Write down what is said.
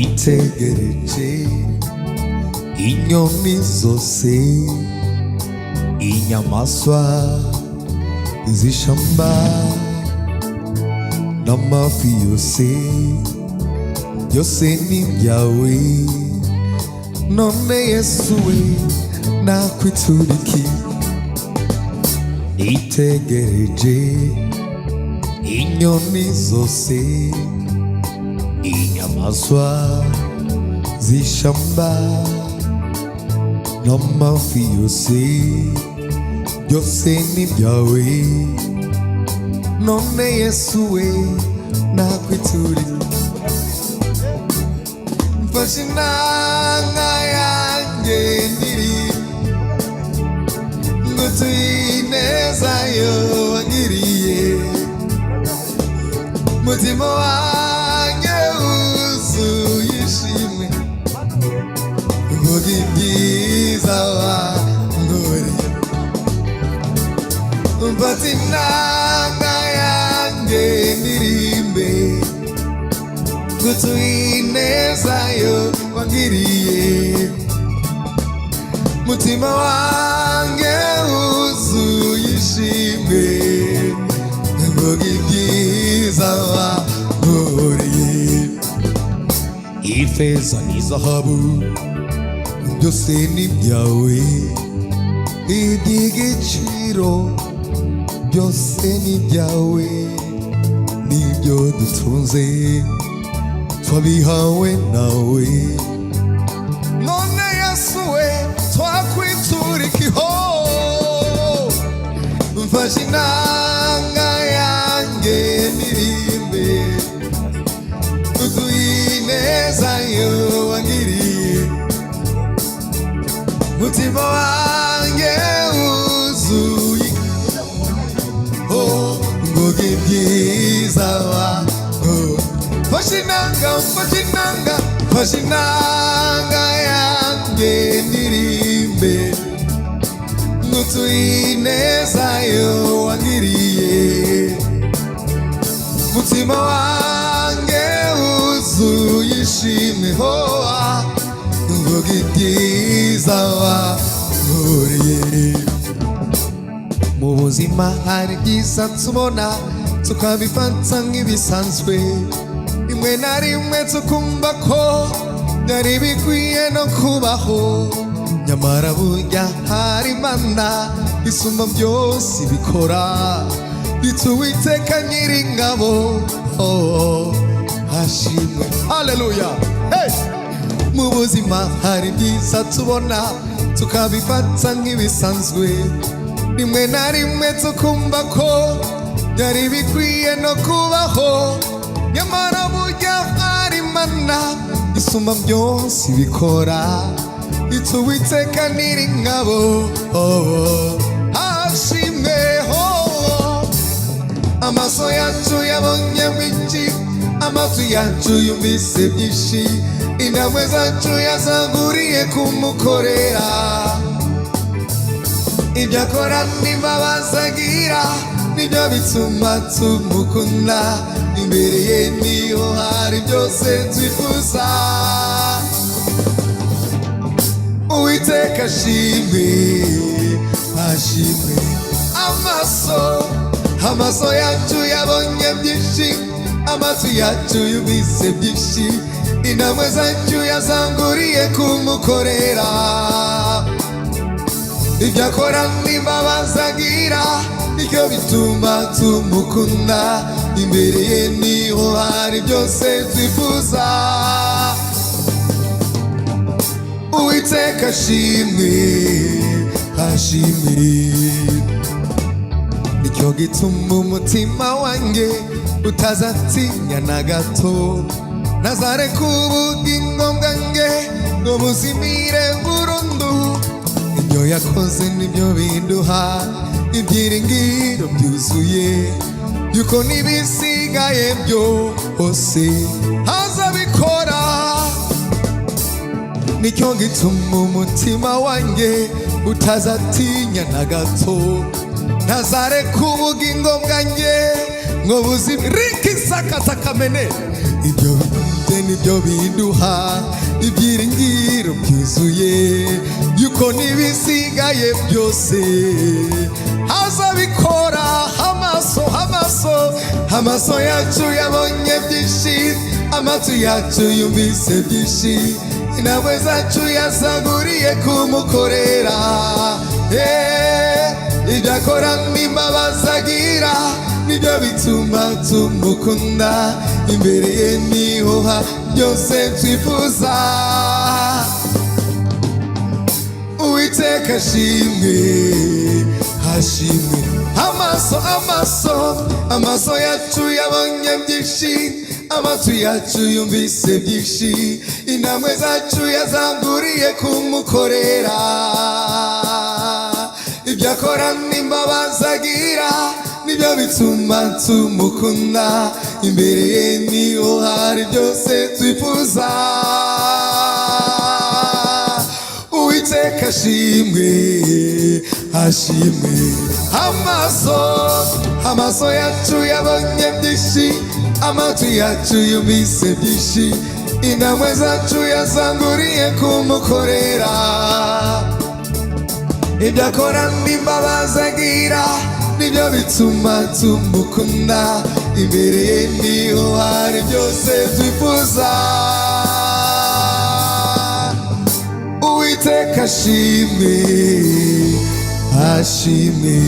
itegereje inyoni zose inyamaswa z'ishamba n'amafi yose byose ni ibyawe none Yesu we nakwituriki itegereje inyoni zose inyamaswa z'ishamba n'amafi yose byose ni ibyawe none Yesu we nakwituriki mfashe inanga yanjye ineza yo wangiriye mutima wanjye wuzuye ishimwe mvuga ibyiza wankoreye mfata inanga yanjye ndirimbe ngutuye ineza yo wangiriye mutima wanjye wuzuye ishimwe mvuga ibyiza wankoreye ifeza n'izahabu byose ni ibyawe iby'igiciro byose ni ibyawe nibyo dutunze twabihawe nawe none Yesu we twakwiturika mfashe inanga yanjye ndirimbe ngutuye ineza yo wangiriye mutima wanjye wuzuye mvuga ibyiza mfashe inanga yanjye ndirimbe ngutuye ineza yo wangiriye mutima wanjye wuzuye ishimwe mvuga ibyiza wankoreye mu buzima hari byiza tubona tukabifata nk'ibisanzwe rimwe na rimwe tukumva ko byari bikwiye no kubaho nyamara burya hari Imana isumba byose ibikora ituwiteka nyiringabo hashimwe haleluya mu buzima hari byiza tubona tukabifata nk'ibisanzwe rimwe na rimwe tukumva ko byari bikwiye no kubaho nyamara burya hari Imana isumba byose ibikora ituwiteka nyiringabo hashimwe amaso yacu yabonye byinshi amatwi yacu yumvise byinshi intambwe zacu yazaguriye kumukorera ibyo akora n'imbabazi agira nibyo bituma tumukunda imbere ye niho hari byose twifuza uwiteka ashimwe ashimwe amaso yacu yabonye byinshi amatwi yacu yumvise byinshi intambwe zacu yazanguriye kumukorera ibyo akora n'imbabazi agira nibyo bituma tumukunda imbere ye niho hari byose twifuza uwiteka ashimwe ashimwe nicyo gituma umutima wanjye utazatinya na gato ntazareka ubugingo bwanjye ngo buzimire burundu ibyo yakoze nibyo binduha ibyiringiro byuzuye yuko n'ibisigaye byose azabikora nicyo gituma umutima wanjye utazatinya na gato ntazareka ubugingo bwanjye ngo buzimire rikisakatakamene ibyo ibye nibyo biduha ibyiringiro byuzuye yuko n'ibisigaye byose azabikora. Amaso yacu yabonye byinshi, amatwi yacu yumvise byinshi, intambwe zacu yazaguriye kumukorera. Ibyo akora n'imbabazi agira nibyo bituma tumukunda, imbere ye niho byose twifuza. Uwiteka ashimwe, ashimwe. Amaso yacu yabonye byinshi, amatwi yacu yumvise byinshi, intambwe zacu yazanguriye kumukorera. Ibyo akora n'imbabazi agira nibyo bituma tumukunda, imbere ye niho hari byose twifuza. Uwiteka ashimwe, ashimwe. Amaso yacu yabonye byinshi, amatwi yacu yumvise byinshi, intambwe zacu yazanguriye kumukorera. Ibyo akora n'imbabazi agira nibyo bituma tumukunda, imbere ye niho hari byose twifuza. Uwiteka ashimwe, ashimwe.